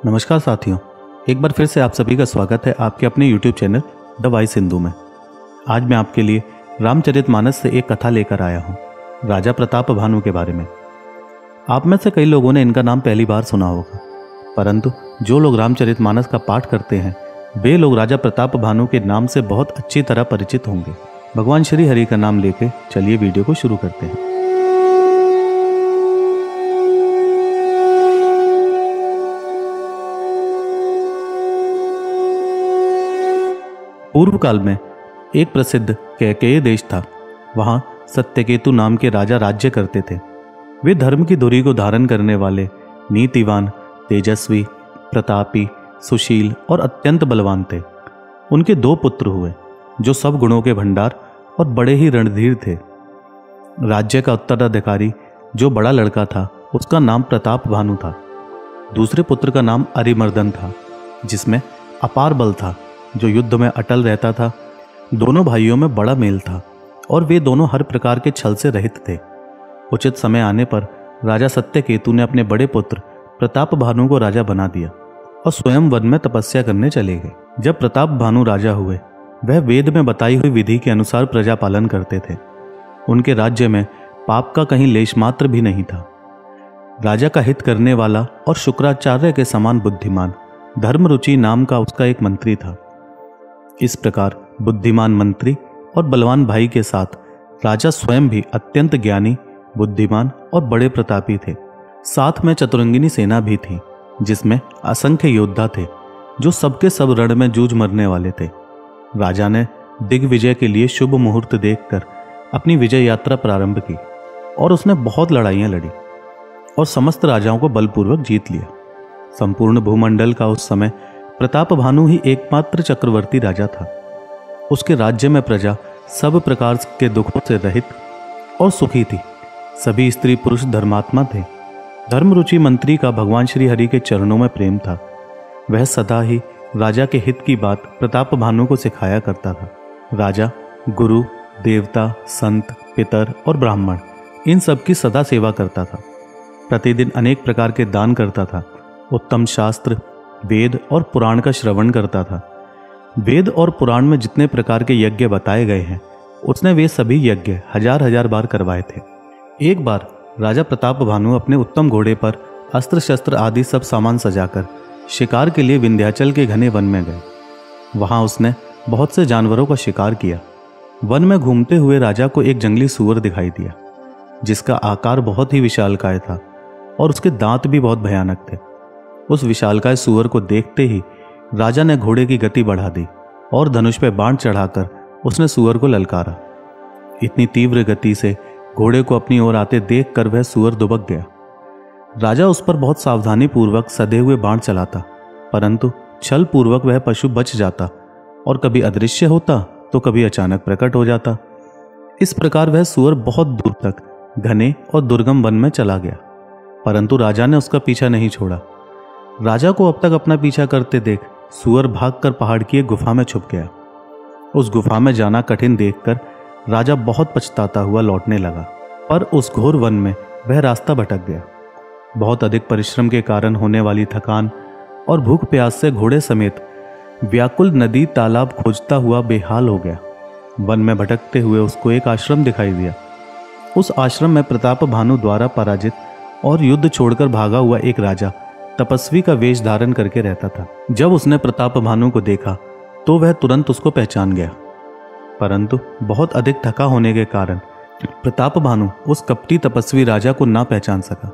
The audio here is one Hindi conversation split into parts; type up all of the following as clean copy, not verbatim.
नमस्कार साथियों, एक बार फिर से आप सभी का स्वागत है आपके अपने YouTube channel the voice Hindu में। आज मैं आपके लिए रामचरितमानस से एक कथा लेकर आया हूँ, राजा प्रताप भानु के बारे में। आप में से कई लोगों ने इनका नाम पहली बार सुना होगा, परंतु जो लोग रामचरितमानस का पाठ करते हैं वे लोग राजा प्रताप भानु के नाम से बहुत अच्छी तरह परिचित होंगे। भगवान श्री हरि का नाम लेके चलिए वीडियो को शुरू करते हैं। पूर्व काल में एक प्रसिद्ध कैकेयी देश था। वहां सत्यकेतु नाम के राजा राज्य करते थे। वे धर्म की धुरी को धारण करने वाले, नीतिवान, तेजस्वी, प्रतापी, सुशील और अत्यंत बलवान थे। उनके 2 पुत्र हुए जो सब गुणों के भंडार और बड़े ही रणधीर थे। राज्य का उत्तराधिकारी जो बड़ा लड़का था उसका नाम प्रताप भानु था। दूसरे पुत्र का नाम अरिमर्दन था जिसमें अपार बल था, जो युद्ध में अटल रहता था। दोनों भाइयों में बड़ा मेल था और वे दोनों हर प्रकार के छल से रहित थे। उचित समय आने पर राजा सत्यकेतु ने अपने बड़े पुत्र प्रताप भानु को राजा बना दिया और स्वयं वन में तपस्या करने चले गए। जब प्रताप भानु राजा हुए वह वेद में बताई हुई विधि के अनुसार प्रजा पालन करते थे। उनके राज्य में पाप का कहीं लेश मात्र भी नहीं था। राजा का हित करने वाला और शुक्राचार्य के समान बुद्धिमान धर्मरुचि नाम का उसका एक मंत्री था। इस प्रकार बुद्धिमान मंत्री और बलवान भाई के साथ राजा स्वयं भी अत्यंत ज्ञानी, बुद्धिमान और बड़े प्रतापी थे। साथ में चतुरंगिनी सेना भी थी जिसमें असंख्य योद्धा थे जो सबके सब रण में जूझ मरने वाले थे। राजा ने दिग्विजय के लिए शुभ मुहूर्त देखकर अपनी विजय यात्रा प्रारंभ की और उसने बहुत लड़ाइयां लड़ी और समस्त राजाओं को बलपूर्वक जीत लिया। संपूर्ण भूमंडल का उस समय प्रताप भानु ही एकमात्र चक्रवर्ती राजा था। उसके राज्य में प्रजा सब प्रकार के दुखों से रहित और सुखी थी। सभी स्त्री पुरुष धर्मात्मा थे। धर्मरुचि मंत्री का भगवान श्री हरि के चरणों में प्रेम था। वह सदा ही राजा के हित की बात प्रताप भानु को सिखाया करता था। राजा गुरु, देवता, संत, पितर और ब्राह्मण इन सब की सदा सेवा करता था। प्रतिदिन अनेक प्रकार के दान करता था। उत्तम शास्त्र, वेद और पुराण का श्रवण करता था। वेद और पुराण में जितने प्रकार के यज्ञ बताए गए हैं उसने वे सभी यज्ञ हजार बार करवाए थे। एक बार राजा प्रताप भानु अपने उत्तम घोड़े पर अस्त्र शस्त्र आदि सब सामान सजाकर शिकार के लिए विंध्याचल के घने वन में गए। वहां उसने बहुत से जानवरों का शिकार किया। वन में घूमते हुए राजा को एक जंगली सूअर दिखाई दिया जिसका आकार बहुत ही विशालकाय था और उसके दांत भी बहुत भयानक थे। उस विशालकाय सूअर को देखते ही राजा ने घोड़े की गति बढ़ा दी और धनुष पे बाण चढ़ाकर उसने सूअर को ललकारा। इतनी तीव्र गति से घोड़े को अपनी ओर आते देखकर वह सूअर दुबक गया। राजा उस पर बहुत सावधानी पूर्वक सधे हुए बाण चलाता, परंतु छल पूर्वक वह पशु बच जाता और कभी अदृश्य होता तो कभी अचानक प्रकट हो जाता। इस प्रकार वह सूअर बहुत दूर तक घने और दुर्गम वन में चला गया, परंतु राजा ने उसका पीछा नहीं छोड़ा। राजा को अब तक अपना पीछा करते देख सूअर भागकर पहाड़ की एक गुफा में छुप गया। उस गुफा में जाना कठिन देखकर राजा बहुत पछताता हुआ लौटने लगा, पर उस घोर वन में वह रास्ता भटक गया। बहुत अधिक परिश्रम के कारण होने वाली थकान और भूख प्यास से घोड़े समेत व्याकुल नदी तालाब खोजता हुआ बेहाल हो गया। वन में भटकते हुए उसको एक आश्रम दिखाई दिया। उस आश्रम में प्रताप भानु द्वारा पराजित और युद्ध छोड़कर भागा हुआ एक राजा तपस्वी का वेश धारण करके रहता था। जब उसने प्रताप भानु को देखा तो वह तुरंत उसको पहचान गया, परंतु बहुत अधिक थका होने के कारण प्रताप भानु उस कपटी तपस्वी राजा को ना पहचान सका।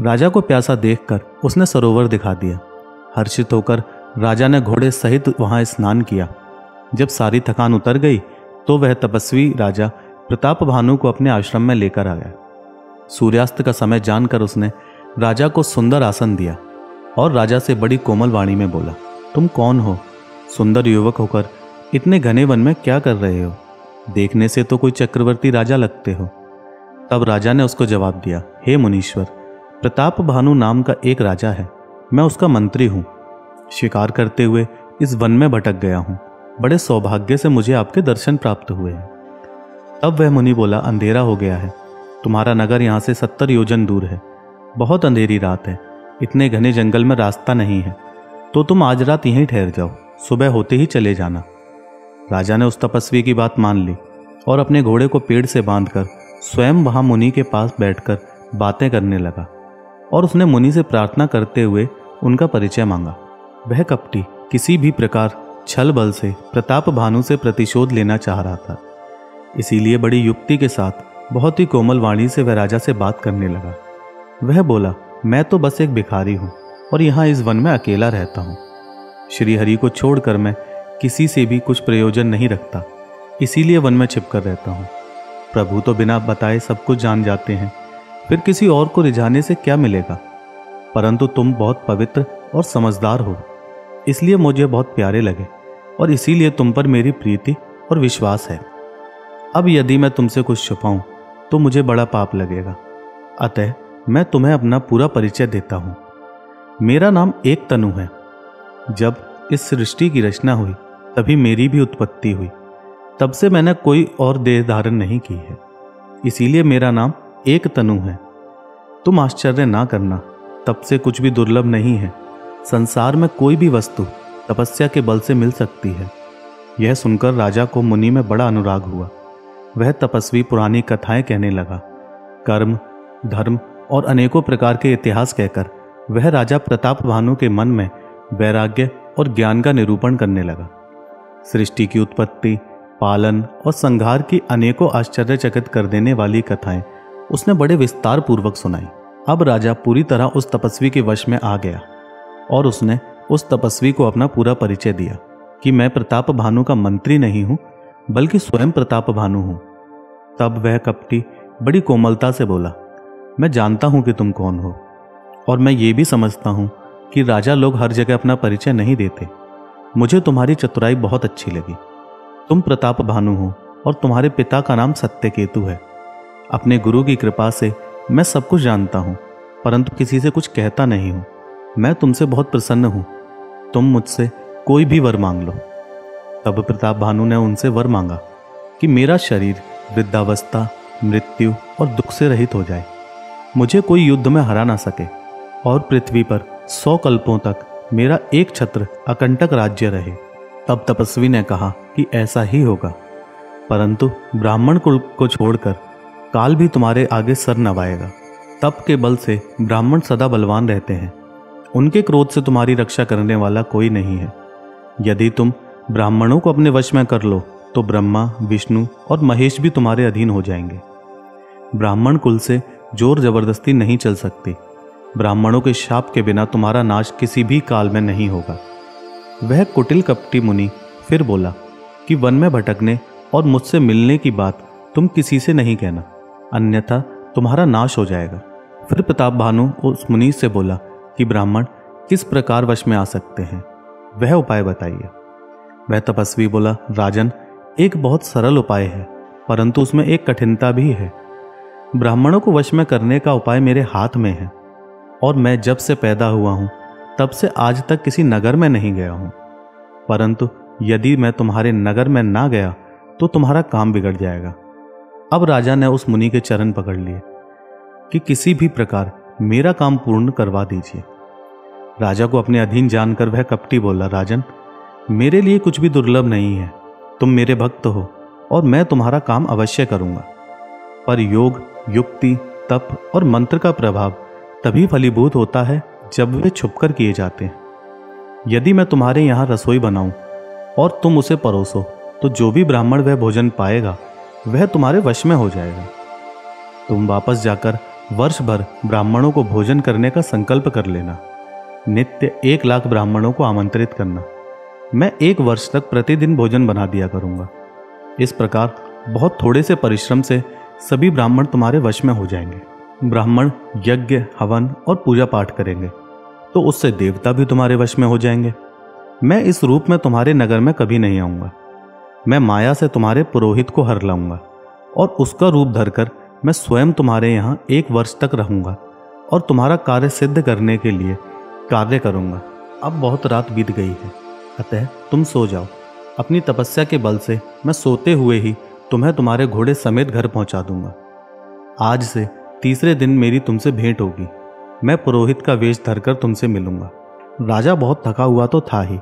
राजा को प्यासा देखकर उसने सरोवर दिखा दिया। हर्षित होकर राजा ने घोड़े सहित वहां स्नान किया। जब सारी थकान उतर गई तो वह तपस्वी राजा प्रताप भानु को अपने आश्रम में लेकर आ गया। सूर्यास्त का समय जानकर उसने राजा को सुंदर आसन दिया और राजा से बड़ी कोमल वाणी में बोला, तुम कौन हो? सुंदर युवक होकर इतने घने वन में क्या कर रहे हो? देखने से तो कोई चक्रवर्ती राजा लगते हो। तब राजा ने उसको जवाब दिया, हे मुनीश्वर, प्रताप भानु नाम का एक राजा है। मैं उसका मंत्री हूँ। शिकार करते हुए इस वन में भटक गया हूँ। बड़े सौभाग्य से मुझे आपके दर्शन प्राप्त हुए हैं। तब वह मुनि बोला, अंधेरा हो गया है। तुम्हारा नगर यहाँ से 70 योजन दूर है। बहुत अंधेरी रात है। इतने घने जंगल में रास्ता नहीं है, तो तुम आज रात यहीं ठहर जाओ, सुबह होते ही चले जाना। राजा ने उस तपस्वी की बात मान ली और अपने घोड़े को पेड़ से बांधकर स्वयं वहां मुनि के पास बैठकर बातें करने लगा और उसने मुनि से प्रार्थना करते हुए उनका परिचय मांगा। वह कपटी किसी भी प्रकार छल बल से प्रताप भानु से प्रतिशोध लेना चाह रहा था, इसीलिए बड़ी युक्ति के साथ बहुत ही कोमल वाणी से वह राजा से बात करने लगा। वह बोला, मैं तो बस एक भिखारी हूँ और यहाँ इस वन में अकेला रहता हूँ। श्री हरि को छोड़कर मैं किसी से भी कुछ प्रयोजन नहीं रखता, इसीलिए वन में छिपकर रहता हूँ। प्रभु तो बिना बताए सब कुछ जान जाते हैं, फिर किसी और को रिझाने से क्या मिलेगा। परंतु तुम बहुत पवित्र और समझदार हो, इसलिए मुझे बहुत प्यारे लगे और इसीलिए तुम पर मेरी प्रीति और विश्वास है। अब यदि मैं तुमसे कुछ छुपाऊं तो मुझे बड़ा पाप लगेगा, अतः मैं तुम्हें अपना पूरा परिचय देता हूँ। मेरा नाम एक तनु है। जब इस सृष्टि की रचना हुई तभी मेरी भी उत्पत्ति हुई, तब से मैंने कोई और देह धारण नहीं की है, इसीलिए मेरा नाम एक तनु है। तुम आश्चर्य ना करना, तब से कुछ भी दुर्लभ नहीं है। संसार में कोई भी वस्तु तपस्या के बल से मिल सकती है। यह सुनकर राजा को मुनि में बड़ा अनुराग हुआ। वह तपस्वी पुरानी कथाएं कहने लगा। कर्म, धर्म और अनेकों प्रकार के इतिहास कहकर वह राजा प्रताप भानु के मन में वैराग्य और ज्ञान का निरूपण करने लगा। सृष्टि की उत्पत्ति, पालन और संहार की अनेकों आश्चर्यचकित कर देने वाली कथाएं उसने बड़े विस्तार पूर्वक सुनाई। अब राजा पूरी तरह उस तपस्वी के वश में आ गया और उसने उस तपस्वी को अपना पूरा परिचय दिया कि मैं प्रताप भानु का मंत्री नहीं हूं, बल्कि स्वयं प्रताप भानु हूं। तब वह कपटी बड़ी कोमलता से बोला, मैं जानता हूं कि तुम कौन हो और मैं ये भी समझता हूं कि राजा लोग हर जगह अपना परिचय नहीं देते। मुझे तुम्हारी चतुराई बहुत अच्छी लगी। तुम प्रताप भानु हो और तुम्हारे पिता का नाम सत्यकेतु है। अपने गुरु की कृपा से मैं सब कुछ जानता हूँ, परंतु किसी से कुछ कहता नहीं हूँ। मैं तुमसे बहुत प्रसन्न हूँ, तुम मुझसे कोई भी वर मांग लो। तब प्रताप भानु ने उनसे वर मांगा कि मेरा शरीर वृद्धावस्था, मृत्यु और दुख से रहित हो जाए, मुझे कोई युद्ध में हरा ना सके और पृथ्वी पर 100 कल्पों तक मेरा एक छत्र अकंटक राज्य रहे। तब तपस्वी ने कहा कि ऐसा ही होगा, परंतु ब्राह्मण कुल को छोड़कर काल भी तुम्हारे आगे सर नवाएगा। तप के बल से ब्राह्मण सदा बलवान रहते हैं, उनके क्रोध से तुम्हारी रक्षा करने वाला कोई नहीं है। यदि तुम ब्राह्मणों को अपने वश में कर लो तो ब्रह्मा, विष्णु और महेश भी तुम्हारे अधीन हो जाएंगे। ब्राह्मण कुल से जोर जबरदस्ती नहीं चल सकती। ब्राह्मणों के शाप के बिना तुम्हारा नाश किसी भी काल में नहीं होगा। वह कुटिल कपटी मुनि फिर बोला कि वन में भटकने और मुझसे मिलने की बात तुम किसी से नहीं कहना, अन्यथा तुम्हारा नाश हो जाएगा। फिर प्रताप भानु उस मुनि से बोला कि ब्राह्मण किस प्रकार वश में आ सकते हैं, वह उपाय बताइए। वह तपस्वी बोला, राजन, एक बहुत सरल उपाय है, परंतु उसमें एक कठिनता भी है। ब्राह्मणों को वश में करने का उपाय मेरे हाथ में है और मैं जब से पैदा हुआ हूं तब से आज तक किसी नगर में नहीं गया हूं। परंतु यदि मैं तुम्हारे नगर में ना गया तो तुम्हारा काम बिगड़ जाएगा। अब राजा ने उस मुनि के चरण पकड़ लिए कि किसी भी प्रकार मेरा काम पूर्ण करवा दीजिए। राजा को अपने अधीन जानकर वह कपटी बोला, राजन, मेरे लिए कुछ भी दुर्लभ नहीं है। तुम मेरे भक्त हो और मैं तुम्हारा काम अवश्य करूंगा, पर योग, युक्ति, तप और मंत्र का प्रभाव तभी फलीभूत होता है जब वे छुपकर किए जाते हैं। यदि मैं तुम्हारे यहाँ रसोई बनाऊं और तुम उसे परोसो तो जो भी ब्राह्मण वह भोजन पाएगा वह तुम्हारे वश में हो जाएगा। तुम वापस जाकर वर्ष भर ब्राह्मणों को भोजन करने का संकल्प कर लेना। नित्य 1 लाख ब्राह्मणों को आमंत्रित करना। मैं 1 वर्ष तक प्रतिदिन भोजन बना दिया करूंगा। इस प्रकार बहुत थोड़े से परिश्रम से सभी ब्राह्मण तुम्हारे वश में हो जाएंगे। ब्राह्मण यज्ञ, हवन और पूजा पाठ करेंगे तो उससे देवता भी तुम्हारे वश में हो जाएंगे। मैं इस रूप में तुम्हारे नगर में कभी नहीं आऊंगा। मैं माया से तुम्हारे पुरोहित को हर लाऊंगा और उसका रूप धरकर मैं स्वयं तुम्हारे यहाँ 1 वर्ष तक रहूंगा और तुम्हारा कार्य सिद्ध करने के लिए कार्य करूंगा। अब बहुत रात बीत गई है, अतः तुम सो जाओ। अपनी तपस्या के बल से मैं सोते हुए ही तुम्हें तुम्हारे घोड़े समेत घर पहुंचा दूंगा। आज से तीसरे दिन मेरी तुमसे भेंट होगी। मैं पुरोहित का वेश धरकर तुमसे मिलूंगा। राजा बहुत थका हुआ तो था ही,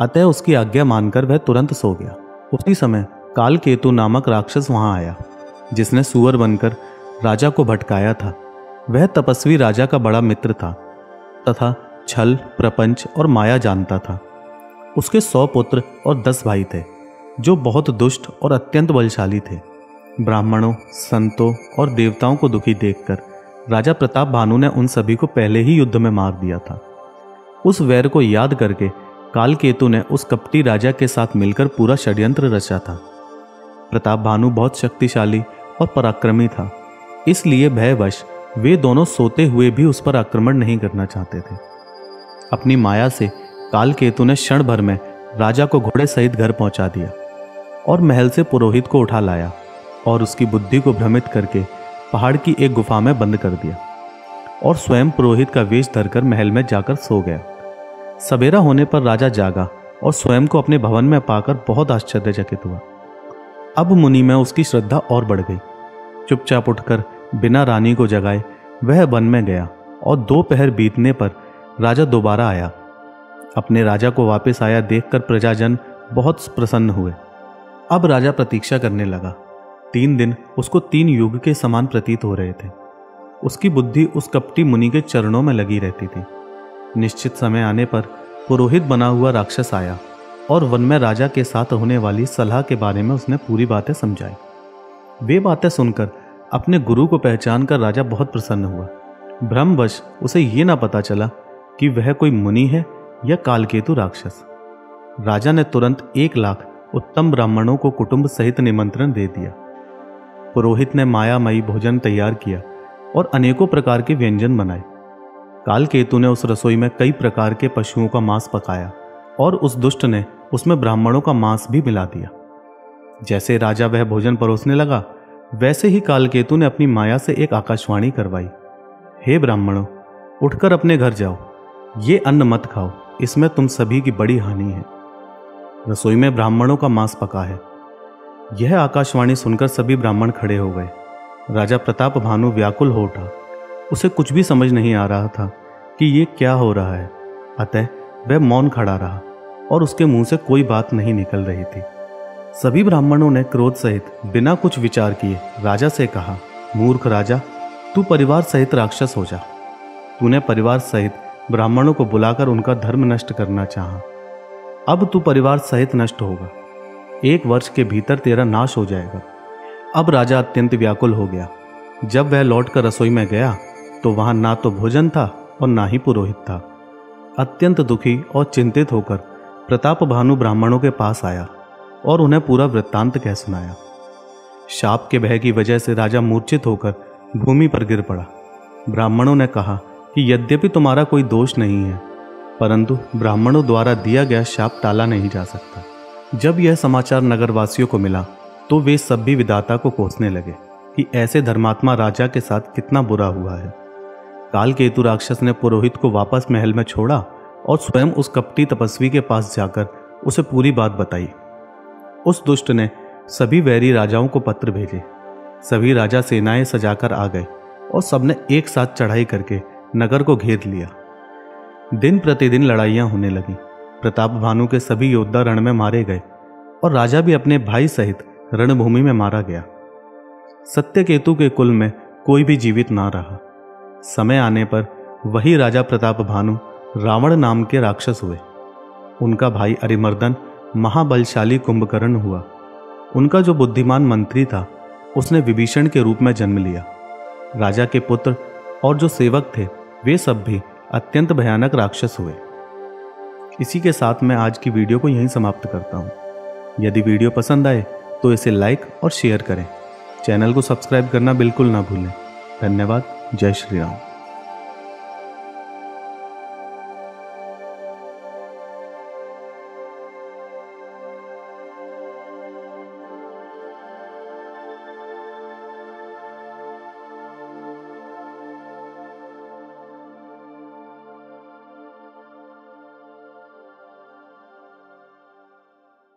अतः उसकी आज्ञा मानकर वह तुरंत सो गया। उसी समय कालकेतु नामक राक्षस वहां आया, जिसने सूअर बनकर राजा को भटकाया था। वह तपस्वी राजा का बड़ा मित्र था तथा छल, प्रपंच और माया जानता था। उसके 100 पुत्र और 10 भाई थे, जो बहुत दुष्ट और अत्यंत बलशाली थे। ब्राह्मणों, संतों और देवताओं को दुखी देखकर राजा प्रताप भानु ने उन सभी को पहले ही युद्ध में मार दिया था। उस वैर को याद करके कालकेतु ने उस कपटी राजा के साथ मिलकर पूरा षड्यंत्र रचा था। प्रताप भानु बहुत शक्तिशाली और पराक्रमी था, इसलिए भयवश वे दोनों सोते हुए भी उस पर आक्रमण नहीं करना चाहते थे। अपनी माया से कालकेतु ने क्षण भर में राजा को घोड़े सहित घर पहुंचा दिया और महल से पुरोहित को उठा लाया और उसकी बुद्धि को भ्रमित करके पहाड़ की एक गुफा में बंद कर दिया और स्वयं पुरोहित का वेश धरकर महल में जाकर सो गया। सवेरा होने पर राजा जागा और स्वयं को अपने भवन में पाकर बहुत आश्चर्यचकित हुआ। अब मुनि में उसकी श्रद्धा और बढ़ गई। चुपचाप उठकर बिना रानी को जगाए वह वन में गया और 2 पहर बीतने पर राजा दोबारा आया। अपने राजा को वापस आया देखकर प्रजाजन बहुत प्रसन्न हुए। अब राजा प्रतीक्षा करने लगा। 3 दिन उसको 3 युग के समान प्रतीत हो रहे थे। उसकी बुद्धि उस कपटी मुनि के चरणों में लगी रहती थी। निश्चित समय आने पर पुरोहित बना हुआ राक्षस आया और वन में राजा के साथ होने वाली सलाह के बारे में उसने पूरी बातें समझाई। वे बातें सुनकर अपने गुरु को पहचान कर राजा बहुत प्रसन्न हुआ। भ्रमवश उसे ये ना पता चला कि वह कोई मुनि है या कालकेतु राक्षस। राजा ने तुरंत 1 लाख उत्तम ब्राह्मणों को कुटुंब सहित निमंत्रण दे दिया। पुरोहित ने मायामयी भोजन तैयार किया और अनेकों प्रकार के व्यंजन बनाए। कालकेतु ने उस रसोई में कई प्रकार के पशुओं का मांस पकाया और उस दुष्ट ने उसमें ब्राह्मणों का मांस भी मिला दिया। जैसे राजा वह भोजन परोसने लगा, वैसे ही कालकेतु ने अपनी माया से एक आकाशवाणी करवाई। हे ब्राह्मणों, उठकर अपने घर जाओ। ये अन्न मत खाओ, इसमें तुम सभी की बड़ी हानि है। रसोई में ब्राह्मणों का मांस पका है। यह आकाशवाणी सुनकर सभी ब्राह्मण खड़े हो गए। राजा प्रताप भानु व्याकुल हो उठा। उसे कुछ भी समझ नहीं आ रहा था कि ये क्या हो रहा है, अतः वह मौन खड़ा रहा और उसके मुंह से कोई बात नहीं निकल रही थी। सभी ब्राह्मणों ने क्रोध सहित बिना कुछ विचार किए राजा से कहा, मूर्ख राजा, तू परिवार सहित राक्षस हो जा। तूने परिवार सहित ब्राह्मणों को बुलाकर उनका धर्म नष्ट करना चाहा। अब तू परिवार सहित नष्ट होगा। 1 वर्ष के भीतर तेरा नाश हो जाएगा। अब राजा अत्यंत व्याकुल हो गया। जब वह लौटकर रसोई में गया तो वहां ना तो भोजन था और ना ही पुरोहित था। अत्यंत दुखी और चिंतित होकर प्रताप भानु ब्राह्मणों के पास आया और उन्हें पूरा वृत्तांत कह सुनाया। शाप के भय की वजह से राजा मूर्छित होकर भूमि पर गिर पड़ा। ब्राह्मणों ने कहा कि यद्यपि तुम्हारा कोई दोष नहीं है, परंतु ब्राह्मणों द्वारा दिया गया शाप टाला नहीं जा सकता। जब यह समाचार नगरवासियों को मिला तो वे सब भी विधाता को कोसने लगे कि ऐसे धर्मात्मा राजा के साथ कितना बुरा हुआ है। कालकेतु राक्षस ने पुरोहित को वापस महल में छोड़ा और स्वयं उस कपटी तपस्वी के पास जाकर उसे पूरी बात बताई। उस दुष्ट ने सभी वैरी राजाओं को पत्र भेजे। सभी राजा सेनाएं सजाकर आ गए और सबने एक साथ चढ़ाई करके नगर को घेर लिया। दिन प्रतिदिन लड़ाइयां होने लगी। प्रताप भानु के सभी योद्धा रण में मारे गए और राजा भी अपने भाई सहित रणभूमि में मारा गया। सत्यकेतु के कुल में कोई भी जीवित ना रहा। समय आने पर वही राजा प्रताप भानु रावण नाम के राक्षस हुए। उनका भाई अरिमर्दन महाबलशाली कुंभकर्ण हुआ। उनका जो बुद्धिमान मंत्री था उसने विभीषण के रूप में जन्म लिया। राजा के पुत्र और जो सेवक थे वे सब भी अत्यंत भयानक राक्षस हुए। इसी के साथ मैं आज की वीडियो को यहीं समाप्त करता हूँ। यदि वीडियो पसंद आए तो इसे लाइक और शेयर करें। चैनल को सब्सक्राइब करना बिल्कुल ना भूलें। धन्यवाद। जय श्री राम।